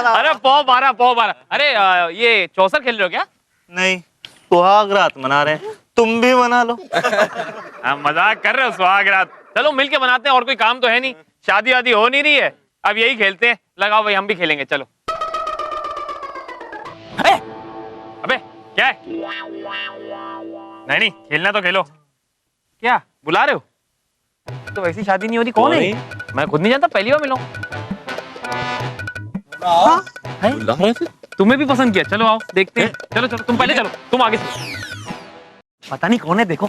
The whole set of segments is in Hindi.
अरे पौ मारा। अरे ये चौसर खेल रहे हो क्या? नहीं, सुहाग रात मना रहे हैं, तुम भी मना लो। मजाक कर रहे हो? सुहाग रात चलो मिलके मनाते हैं, और कोई काम तो है नहीं, शादी वादी हो नहीं रही है, अब यही खेलते हैं। लगाओ भाई, हम भी खेलेंगे, चलो। अबे क्या है? नहीं खेलना तो खेलो। क्या बुला रहे हो? तो वैसी शादी नहीं हो रही। कौन है? मैं खुद नहीं जानता, पहली बार मिला। तुम्हें भी पसंद किया? चलो आओ देखते हैं। चलो चलो तुम पहले चलो, तुम आगे चलो। पता नहीं कौन है, देखो।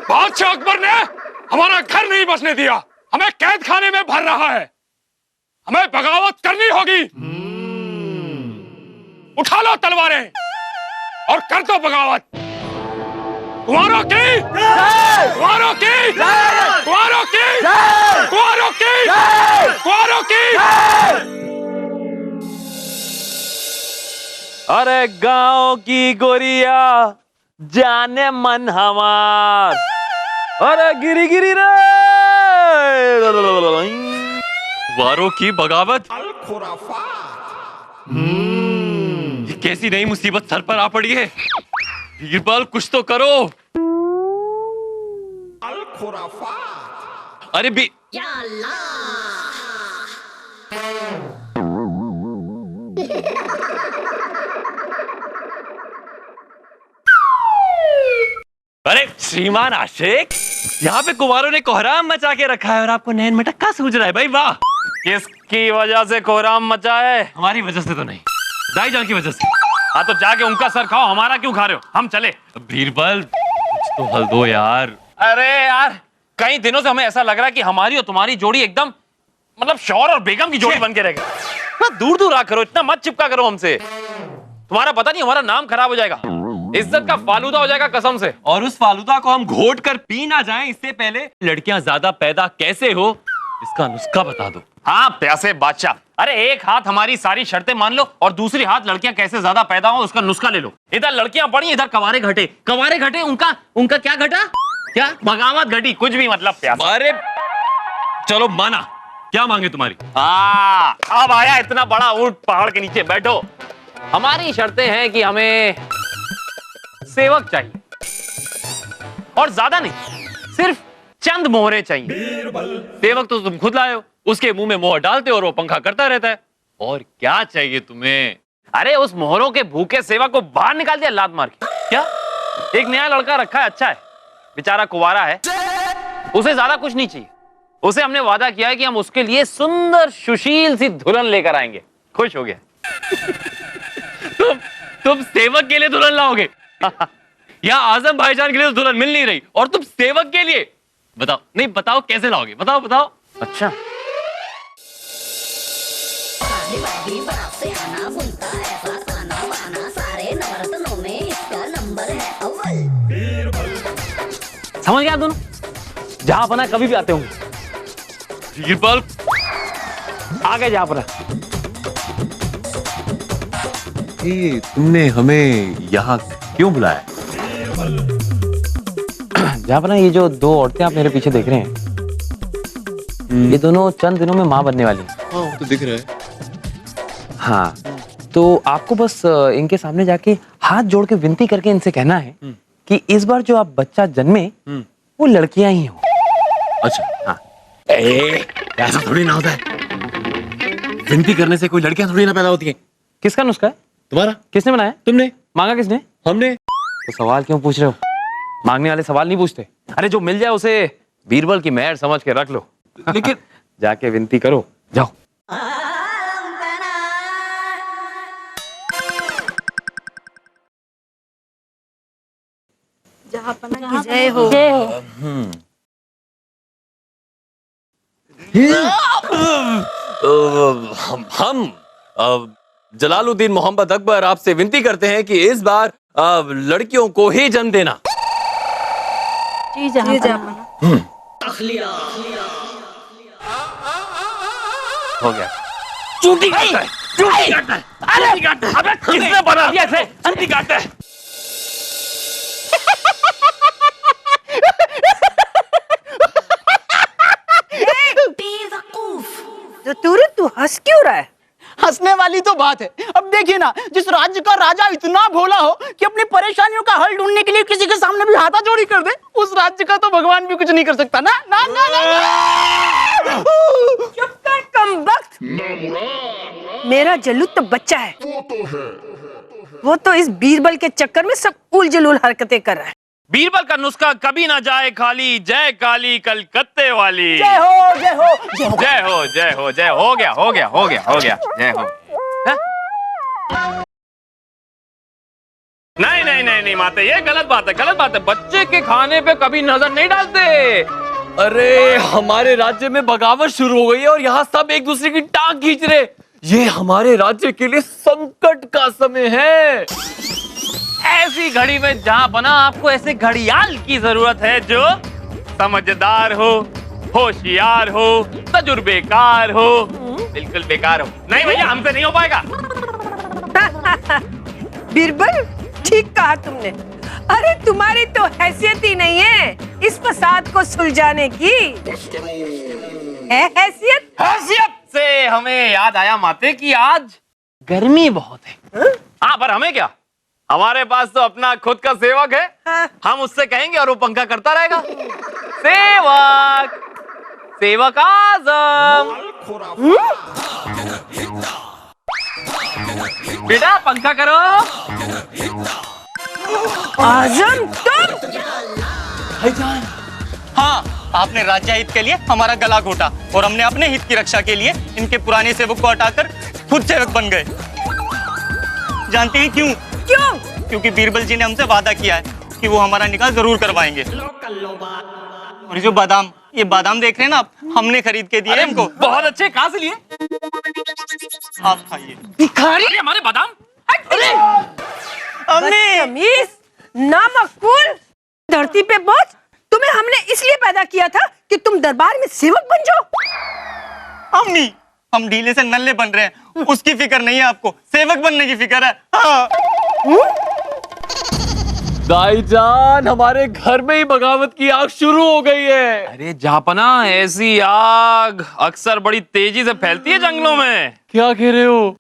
बादशाह अकबर ने हमारा घर नहीं बसने दिया, हमें कैद खाने में भर रहा है। हमें बगावत करनी होगी। उठा लो तलवारें और कर दो बगावत। कुंवारों की, कुंवारों की, कुंवारों की, कुंवारों की, कुंवारों की। अरे गांव की गोरिया जाने मन हमार, अरे गिरी गिरी रे। वारों की बगावत। ये कैसी नई मुसीबत सर पर आ पड़ी है? बीरबल कुछ तो करो। अरे भी अरे श्रीमान आशिक, यहाँ पे कुंवारों ने कोहराम मचा के रखा है और आपको नैन मटक्का सूझ रहा है। भाई वाह। किसकी वजह से कोहराम मचा है? हमारी वजह से तो नहीं, दाई जान की वजह से। हाँ तो जाके उनका सर खाओ, हमारा क्यों खा रहे हो? हम चले। बीरबल कुछ तो हल दो यार। अरे यार, कई दिनों से हमें ऐसा लग रहा है कि हमारी और तुम्हारी जोड़ी एकदम मतलब शौहर और बेगम की जोड़ी बन के रह गई। दूर दूर आ करो, इतना मत चिपका करो हमसे। तुम्हारा पता नहीं हमारा नाम खराब हो जाएगा, इज्जत का फालूदा हो जाएगा कसम से। और उस फालूदा को हम घोट कर पी ना जाएं, इससे पहले लड़कियां ज्यादा पैदा कैसे हो इसका नुस्खा बता दो। हाँ प्यासे बादशाह, अरे एक हाथ हमारी सारी शर्तें मान लो और दूसरी हाथ लड़कियां कैसे ज्यादा पैदा हो उसका नुस्खा ले लो। इधर लड़कियां पड़ी, इधर कवारे घटे। कवारे घटे, उनका क्या घटा? क्या बगावत घटी? कुछ भी मतलब प्यासा। अरे चलो माना, क्या मांगे तुम्हारी? अब आया इतना बड़ा ऊंट पहाड़ के नीचे। बैठो। हमारी शर्तें हैं कि हमें सेवक चाहिए और ज्यादा नहीं, सिर्फ चंद मोहरे चाहिए। सेवक तो तुम खुद लाए हो, उसके मुंह में मोहर डालते हो और वो पंखा करता रहता है। और क्या चाहिए तुम्हें? अरे उस मोहरों के भूखे सेवक को बाहर निकाल दिया लात मार के। क्या? एक नया लड़का रखा है, अच्छा है, बेचारा कुंवारा है, उसे ज्यादा कुछ नहीं चाहिए। उसे हमने वादा किया है कि हम उसके लिए सुंदर सुशील सी दुल्हन लेकर आएंगे। खुश हो गया? तुम सेवक के लिए दुल्हन लाओगे? या आजम भाईजान के लिए तो दुल्हन मिल नहीं रही और तुम सेवक के लिए? बताओ, नहीं बताओ कैसे लाओगे, बताओ बताओ। अच्छा समझ गया दोनों? जहां बना कभी भी आते होंगे। बीरबल आ गए जहां पर। तुमने हमें यहाँ क्यों बुलाया? जहां पर ये जो दो औरतें आप मेरे पीछे देख रहे हैं, ये दोनों चंद दिनों में मां बनने वाली हैं। तो दिख रहा है। हाँ, तो आपको बस इनके सामने जाके हाथ जोड़ के विनती करके इनसे कहना है कि इस बार जो आप बच्चा जन्मे वो लड़कियां ही हो। अच्छा हाँ। ऐसा थोड़ी ना होता है, विनती करने से कोई लड़कियां थोड़ी ना पैदा होती हैं। किसका नुस्खा है? तुम्हारा। किसने बनाया? तुमने। मांगा किसने? हमने। तो सवाल क्यों पूछ रहे हो? मांगने वाले सवाल नहीं पूछते। अरे जो मिल जाए उसे बीरबल की मेहर समझ के रख लो। लेकिन जाके विनती करो, जाओ। जहापना की जय हो। हम जलालुद्दीन मोहम्मद अकबर आपसे विनती करते हैं कि इस बार लड़कियों को ही जन्म देना। जी जहापना। हो गया। चूंटी काटता है, चूंटी काटता है। अरे अबे किसने बना दिया इसे? चूंटी काटता है। हंस क्यों रहा है? हंसने वाली तो बात है। अब देखिए ना, जिस राज्य का राजा इतना भोला हो कि अपनी परेशानियों का हल ढूंढने के लिए किसी के सामने भी हाथाजोड़ी कर दे, उस राज्य का तो भगवान भी कुछ नहीं कर सकता ना ना ना ना, ना। चुप कर कमबख्त। मेरा जल्लू तो बच्चा है, वो तो इस बीरबल के चक्कर में सब उल जलूल हरकतें कर रहा है। बीरबल का नुस्खा कभी ना जाए खाली, जय काली कलकत्ते वाली। जय हो जय हो जय हो जय हो जय हो जय हो गया हो गया हो गया हो गया जय हो। हाँ? नहीं नहीं नहीं नहीं माते, ये गलत बात है, गलत बात है। बच्चे के खाने पे कभी नजर नहीं डालते। अरे हमारे राज्य में बगावत शुरू हो गई है और यहाँ सब एक दूसरे की टांग खींच रहे। ये हमारे राज्य के लिए संकट का समय है। ऐसी घड़ी में जहां बना आपको ऐसे घड़ियाल की जरूरत है जो समझदार हो, होशियार हो, तजुर्बेकार हो। बिल्कुल बेकार हो नहीं भैया, हमसे नहीं हो पाएगा। बीरबल ठीक कहा तुमने। अरे तुम्हारी तो हैसियत ही नहीं है इस फसाद को सुलझाने की। है हैसियत? हैसियत से हमें याद आया माते कि आज गर्मी बहुत है। हाँ पर हमें क्या, हमारे पास तो अपना खुद का सेवक है। हाँ। हम उससे कहेंगे और वो पंखा करता रहेगा। सेवक, सेवक आजम। बेटा पंखा करो। आजम तुम? हाँ, आपने राज्य हित के लिए हमारा गला घोटा और हमने अपने हित की रक्षा के लिए इनके पुराने सेवक को हटाकर खुद सेवक बन गए। जानते हैं क्यों? क्यों? क्योंकि बीरबल जी ने हमसे वादा किया है कि वो हमारा निकाह जरूर करवाएंगे। और जो बादाम, ये बादाम देख रहे हैं ना आप, हमने खरीद के दिए इनको। बहुत अच्छे, कहाँ से लिए? आप खाइए। भिखारी हमारे बादाम। अरे बदतमीज, नामकूल, धरती पे बोझ। तुम्हें हमने इसलिए पैदा किया था कि तुम दरबार में सेवक बन जाओ। अम्मी, हम ढीले से नल्ले बन रहे हैं, उसकी फिक्र नहीं है आपको, सेवक बनने की फिक्र है। हाँ। दाईजान, हमारे घर में ही बगावत की आग शुरू हो गई है। अरे जापना, ऐसी आग अक्सर बड़ी तेजी से फैलती है जंगलों में। क्या कह रहे हो?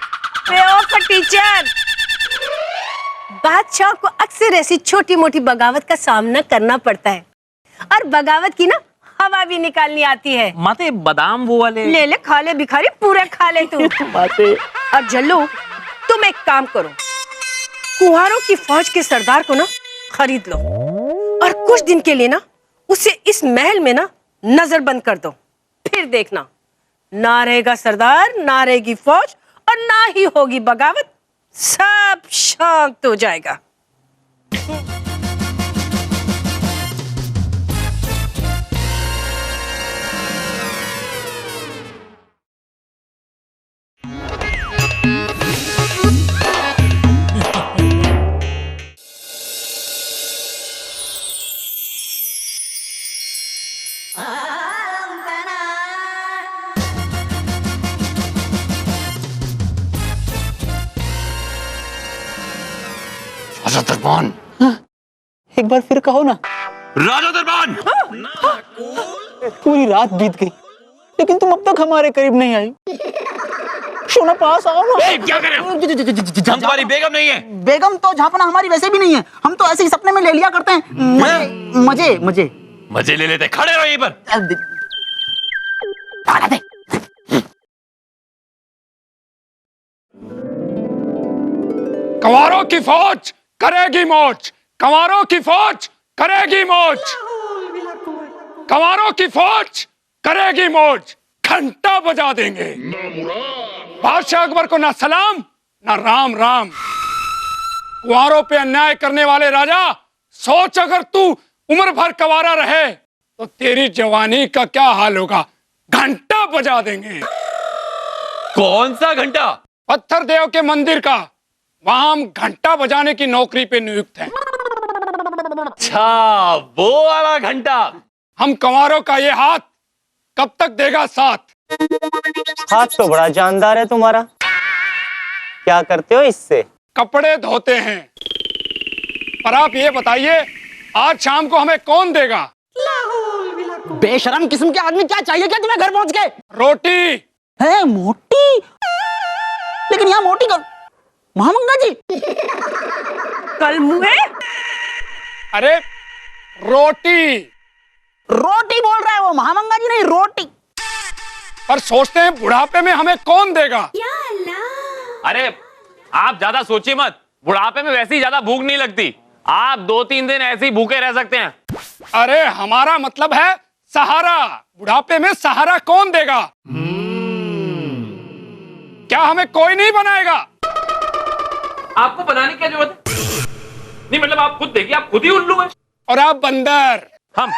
टीचर, बादशाह को अक्सर ऐसी छोटी मोटी बगावत का सामना करना पड़ता है और बगावत की ना हवा भी निकालनी आती है। माते बादाम वो वाले ले ले, खा ले भिखारी, पूरे खा ले तू। और जल्लू तुम एक काम करो, कुहारों की फौज के सरदार को ना खरीद लो और कुछ दिन के लिए ना उसे इस महल में ना नजर बंद कर दो। फिर देखना, ना रहेगा सरदार, ना रहेगी फौज और ना ही होगी बगावत, सब शांत हो जाएगा। राजा दरबान, एक बार फिर कहो ना। राजा दरबान। पूरी रात बीत गई लेकिन तुम अब तक हमारे करीब नहीं आई। सोना पास आओ ना। क्या कर रहे हो? हम तुम्हारी बेगम नहीं है। बेगम तो झापना हमारी वैसे भी नहीं है, हम तो ऐसे ही सपने में ले लिया करते हैं। मजे मजे मजे ले लेते। खड़े रहो यहीं पर। कंवारों की फौज करेगी मौज, कंवारों की फौज करेगी मौज, कंवारों की फौज करेगी मौज, घंटा बजा देंगे। बादशाह अकबर को ना सलाम ना राम राम। कुंवारों पे अन्याय करने वाले राजा, सोच अगर तू उम्र भर कंवारा रहे तो तेरी जवानी का क्या हाल होगा। घंटा बजा देंगे। कौन सा घंटा? पत्थर देव के मंदिर का, वहां हम घंटा बजाने की नौकरी पे नियुक्त हैं। अच्छा, वो वाला घंटा। हम कंवारों का ये हाथ कब तक देगा साथ। हाथ तो बड़ा जानदार है तुम्हारा, क्या करते हो इससे? कपड़े धोते हैं। पर आप ये बताइए, आज शाम को हमें कौन देगा? बेशरम किस्म के आदमी, क्या चाहिए क्या तुम्हें घर पहुंच के? रोटी, है मोटी, लेकिन यहाँ मोटी कर महामंगा जी। कल मुँहे अरे रोटी, रोटी बोल रहा है वो, महामंगा जी नहीं, रोटी। पर सोचते हैं बुढ़ापे में हमें कौन देगा। अरे आप ज्यादा सोचिए मत, बुढ़ापे में वैसे ही ज्यादा भूख नहीं लगती, आप 2-3 दिन ऐसे ही भूखे रह सकते हैं। अरे हमारा मतलब है सहारा, बुढ़ापे में सहारा कौन देगा। क्या हमें कोई नहीं बनाएगा। आपको बनाने की क्या जरूरत है? नहीं मतलब आप खुद देखिए, आप खुद ही उल्लू हैं। और आप बंदर। हम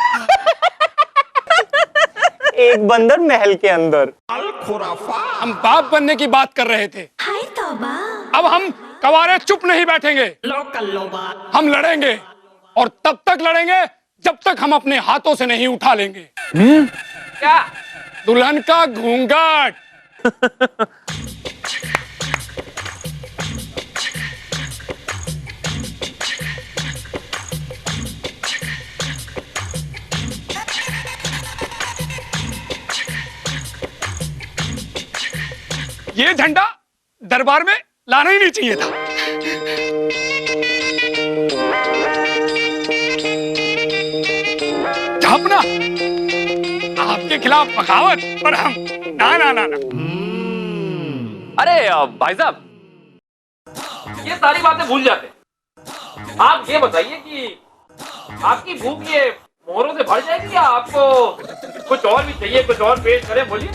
एक बंदर महल के अंदर। हम बाप बनने की बात कर रहे थे, अब हम कवारे चुप नहीं बैठेंगे, हम लड़ेंगे और तब तक लड़ेंगे जब तक हम अपने हाथों से नहीं उठा लेंगे। क्या? दुल्हन का घूंघट। ये झंडा दरबार में लाना ही नहीं चाहिए था। झापना, आपके खिलाफ बगावत, पर हम ना ना ना ना। अरे भाई साहब, ये सारी बातें भूल जाते। आप ये बताइए कि आपकी भूख ये मोहरों से भर जाएगी या आपको कुछ और भी चाहिए, कुछ और पेश करें, बोलिए।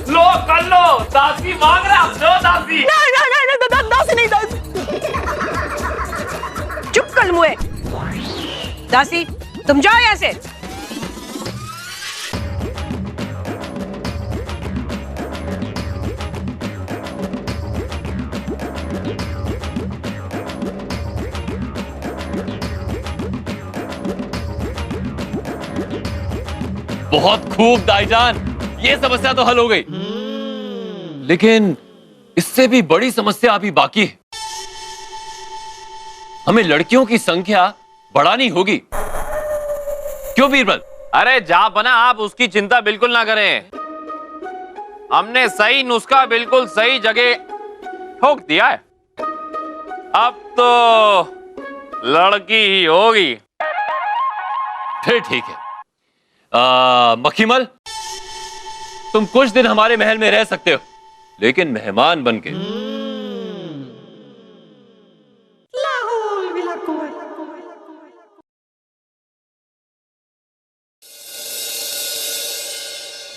लो कर लो, दासी मांग रहे आप, दो दासी। दासी नहीं, दासी। चुप कल मुँहे। दासी तुम जाओ यहाँ से। बहुत खूब दाईजान, ये समस्या तो हल हो गई, लेकिन इससे भी बड़ी समस्या अभी बाकी है। हमें लड़कियों की संख्या बढ़ानी होगी। क्यों बीरबल? अरे जा बना, आप उसकी चिंता बिल्कुल ना करें, हमने सही नुस्खा बिल्कुल सही जगह ठोक दिया है। अब तो लड़की ही होगी। फिर ठीक है। मखीमल, तुम कुछ दिन हमारे महल में रह सकते हो, लेकिन मेहमान बनके।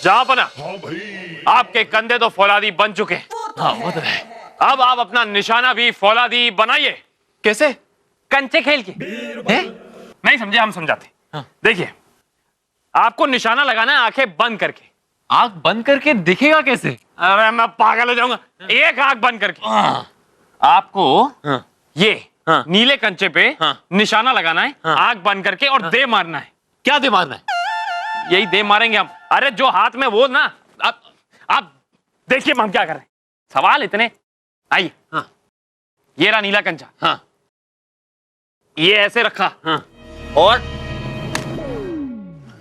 जा बना, आपके कंधे तो फौलादी बन चुके हैं। हाँ वो तो है। अब आप अपना निशाना भी फौलादी बनाइए। कैसे? कंचे खेल के। नहीं समझे, हम समझाते। हाँ। देखिए, आपको निशाना लगाना है आंखें बंद करके। आंख बंद करके दिखेगा कैसे? अरे मैं पागल हो जाऊंगा। एक आंख बंद करके हाँ। आपको हाँ। ये हाँ। नीले कंचे पे हाँ। निशाना लगाना है, हाँ। आंख बंद करके, और दे मारना है। क्या दे मारना है? यही दे मारेंगे हम। अरे जो हाथ में वो ना, आप देखिए हम क्या कर रहे हैं। सवाल इतने, आइए। हाँ। ये रहा नीला कंचा। हाँ। ये ऐसे रखा। हाँ। और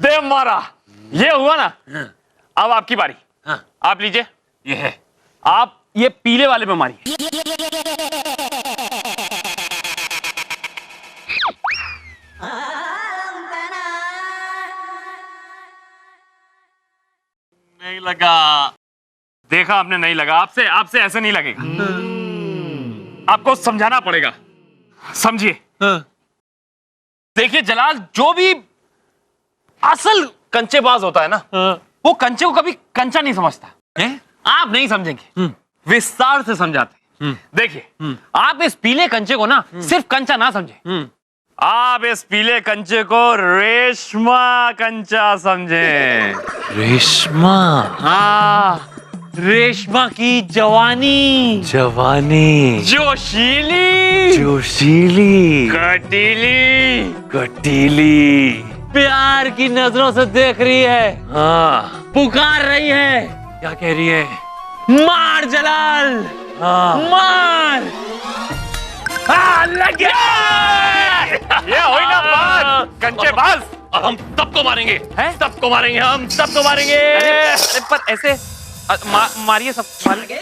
दे मारा। ये हुआ ना। हाँ। अब आपकी बारी। हाँ। आप लीजिए, ये है। आप ये पीले वाले पे मारिए। नहीं लगा। देखा आपने, नहीं लगा। आपसे ऐसे नहीं लगेगा। आपको समझाना पड़ेगा, समझिए। हाँ। देखिए जलाल, जो भी असल कंचेबाज होता है ना, वो कंचे को कभी कंचा नहीं समझता है? आप नहीं समझेंगे, विस्तार से समझाते। देखिए, आप इस पीले कंचे को ना सिर्फ कंचा ना समझे, आप इस पीले कंचे को रेशमा कंचा समझे। रेशमा? हाँ, रेशमा की जवानी, जवानी, जोशीली, जोशीली, कटीली, कटीली, प्यार की नजरों से देख रही है, हाँ, पुकार रही है। क्या कह रही है? मार जलाल, हाँ। मार। लग गया। ये होई ना बात कंचे बाज। हम सबको मारेंगे, हैं? सबको मारेंगे, हम सबको मारेंगे। अरे पर ऐसे मारिए सब मारिए।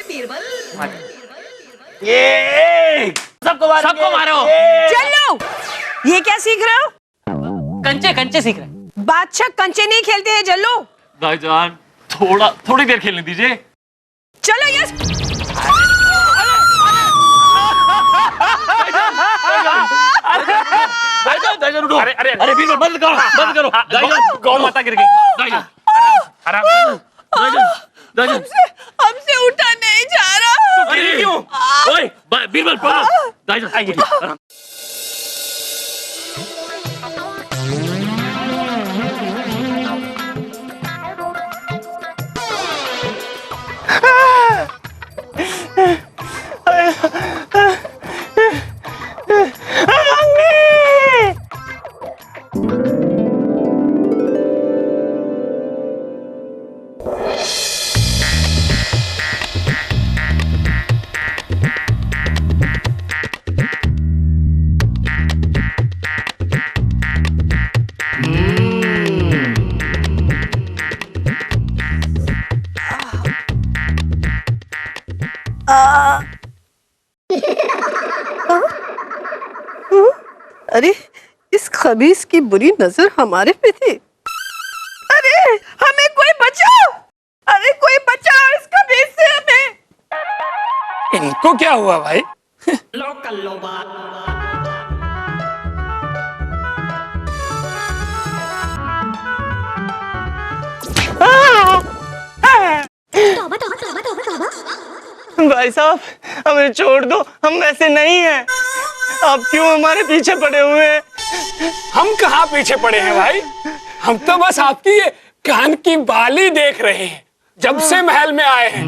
ये सबको मारेंगे, सबको मारो। चलो, ये क्या सीख रहे हो? कंचे कंचे सीख रहे हैं। बादशाह कंचे नहीं खेलते हैं जल्लो। भाईजान थोड़ी देर खेलने दीजिए। चलो यस। भाईजान उठो। अरे अरे बीरबल बंद करो भाईजान। गौ माता गिर गई। भाईजान आराम से। भाईजान हमसे उठा नहीं जा रहा। अरे क्यों? ओए बीरबल पकड़ो भाईजान। आइए। आराम। अरे इस खबीस की बुरी नजर हमारे पे थी। अरे हमें कोई बचाओ, अरे कोई बचाओ इस खबीस से हमें। इनको क्या हुआ भाई? भाई साहब हमें छोड़ दो, हम वैसे नहीं हैं। आप क्यों हमारे पीछे पड़े हुए हैं? हम कहाँ पीछे पड़े हैं भाई? हम तो बस आपकी ये कान की बाली देख रहे हैं। जब से महल में आए हैं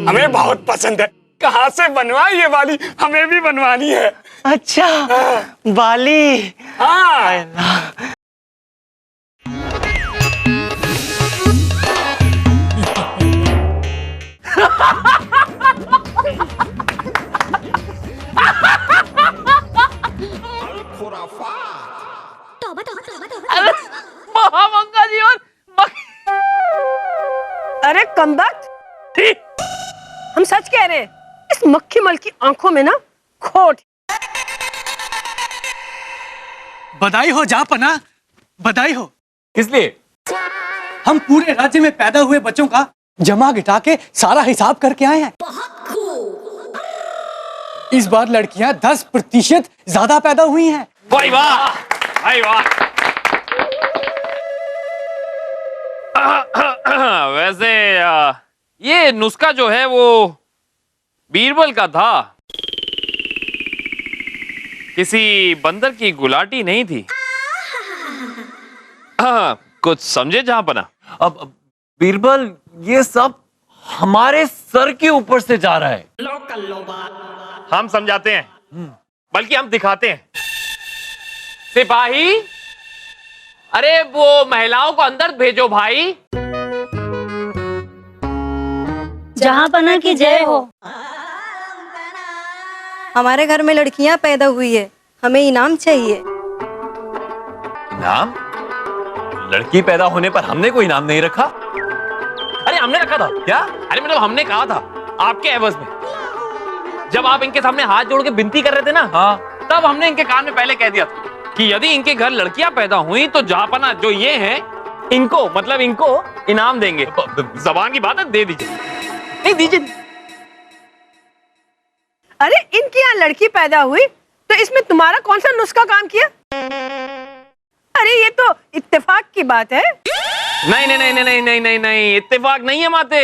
हमें बहुत पसंद है। कहाँ से बनवाई ये बाली? हमें भी बनवानी है। अच्छा बाली। हाँ महामंगा जी और अरे कमबख्त, हम सच कह रहे हैं। इस मक्खी मल की आंखों में ना खोट। बधाई हो जापना, बधाई हो। किस लिए? हम पूरे राज्य में पैदा हुए बच्चों का जमा घटा के सारा हिसाब करके आए हैं। इस बार लड़कियां 10% ज्यादा पैदा हुई हैं। भाई वाह, भाई वाह। वैसे ये नुस्खा जो है वो बीरबल का था, किसी बंदर की गुलाटी नहीं थी। कुछ समझे जहां बना? अब बीरबल ये सब हमारे सर के ऊपर से जा रहा है। हम समझाते हैं, बल्कि हम दिखाते हैं। सिपाही, अरे वो महिलाओं को अंदर भेजो भाई। जहाँ बना की जय हो। हमारे घर में लड़कियां पैदा हुई है, हमें इनाम चाहिए। इनाम? लड़की पैदा होने पर हमने कोई इनाम नहीं रखा। अरे हमने रखा था क्या? अरे मतलब हमने कहा था आपके एवज में, जब आप इनके सामने हाथ जोड़ के विनती कर रहे थे ना, हाँ। तब हमने इनके कान में पहले कह दिया था कि यदि इनके घर लड़कियां पैदा हुई तो जहापना जो ये हैं इनको, मतलब इनको इनाम देंगे। जबान की बात है, दे दीजिए। नहीं दीजिए। अरे इनकी यहाँ लड़की पैदा हुई तो इसमें तुम्हारा कौन सा नुस्खा काम किया? अरे ये तो इत्तेफाक की बात है। नहीं नहीं नहीं नहीं नहीं नहीं नहीं, इत्तेफाक नहीं है माते,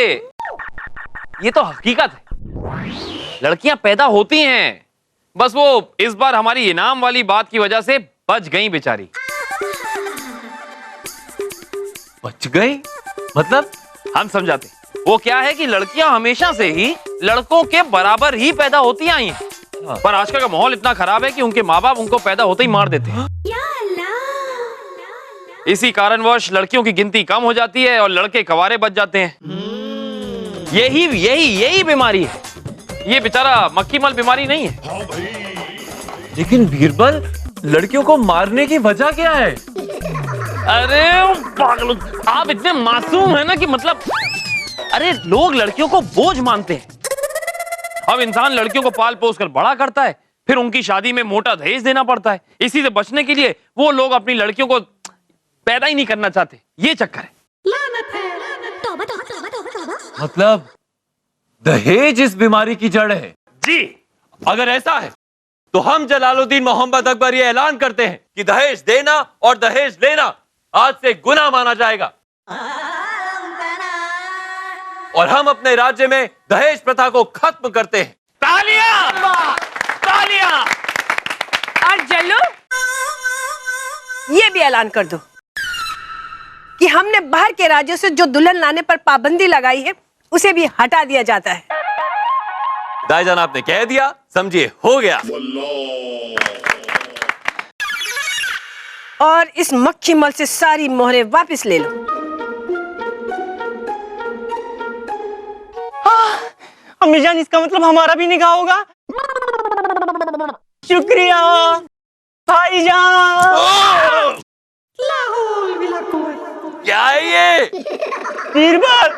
ये तो हकीकत है। लड़कियां पैदा होती हैं, बस वो इस बार हमारी इनाम वाली बात की वजह से बच गई बेचारी। बच गई? मतलब? हम समझाते, वो क्या है कि लड़कियां हमेशा से ही लड़कों के बराबर ही पैदा होती आई हैं, पर आजकल का माहौल इतना खराब है कि उनके माँ बाप उनको पैदा होते ही मार देते हैं। इसी कारणवश लड़कियों की गिनती कम हो जाती है और लड़के कवारे बच जाते हैं। यही यही यही बीमारी है। ये बेचारा मक्खी मल बीमारी नहीं है, लेकिन बीरबल, लड़कियों को मारने की वजह क्या है? अरे पागल, आप इतने मासूम हैं ना कि मतलब, अरे लोग लड़कियों को बोझ मानते हैं। अब इंसान लड़कियों को पाल पोस कर बड़ा करता है, फिर उनकी शादी में मोटा दहेज देना पड़ता है। इसी से बचने के लिए वो लोग अपनी लड़कियों को पैदा ही नहीं करना चाहते। ये चक्कर है। मतलब दहेज इस बीमारी की जड़ है? जी। अगर ऐसा है तो हम जलालुद्दीन मोहम्मद अकबर ये ऐलान करते हैं कि दहेज देना और दहेज लेना आज से गुनाह माना जाएगा, और हम अपने राज्य में दहेज प्रथा को खत्म करते हैं। तालियां! तालियां! और जल्लू, ये भी ऐलान कर दो कि हमने बाहर के राज्यों से जो दुल्हन लाने पर पाबंदी लगाई है उसे भी हटा दिया जाता है। दाईजान आपने कह दिया, समझिए हो गया। और इस मक्खी मल से सारी मोहरें वापस ले लो। अम्मी जान, इसका मतलब हमारा भी निकाह होगा? शुक्रिया भाईजान। क्या है ये? बीरबल!